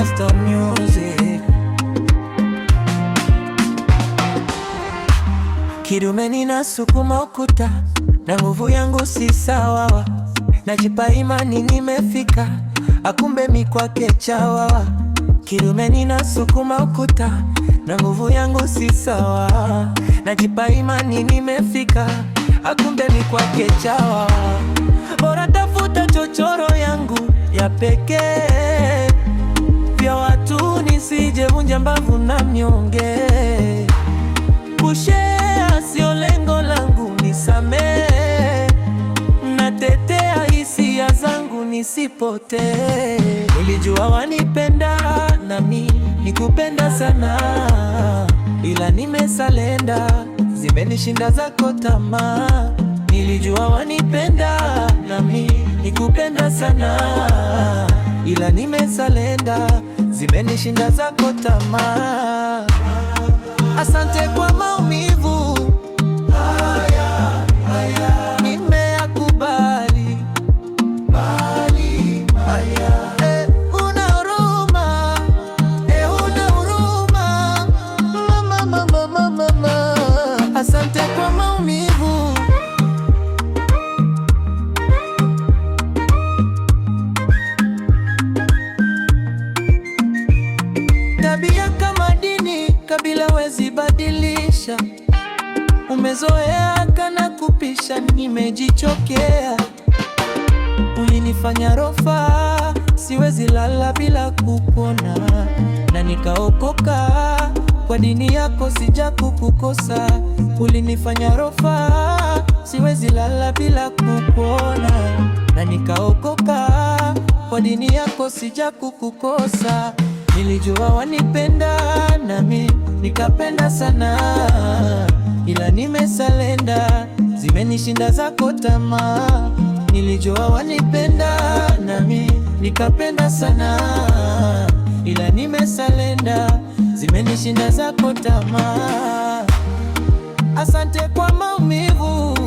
Rasta Music. Kidume ninasukuma ukuta, na nguvu yangu si sawa. Najipa imani nimefika, akumbe mi kwake chawa. Kidume ninasukuma ukuta, na nguvu yangu si sawa. Najipa imani nimefika, akumbe mi kwake chawa. Bora tafuta chochoro yangu ya pekee, vya watu nisije vunja mbavu na mnyonge. Kushare sio lengo langu, nisamee. Natetea hisia zangu nisipotee. Nilijua wanipenda nami nikupenda sana, ila nimesalenda, zimenishinda zako tamaa. Nilijua wanipenda nami nikupenda sana, ila nimesalenda, zimenishinda zako tamaa. Asante kwa maumivu haya, nimeyakubali. Una huruma, una huruma. Mama. Asante kwa maumivu. Tabia kama dini, kabila wezi badilisha. Umezoea kana kupisha, nimejichokea. Ulinifanya rofa, siwezi lala bila kukuona. Na nikaokoka, kwa dini yako sija kukukosa. Ulinifanya rofa, siwezi lala bila kukuona. Na nikaokoka, kwa dini yako sija kukukosa. Nilijua wanipenda nami nikapenda sana, ila nimesalenda, zimenishinda zako tamaa. Nilijua wanipenda nami nikapenda sana, ila nimesalenda, zimenishinda zako tamaa. Asante kwa maumivu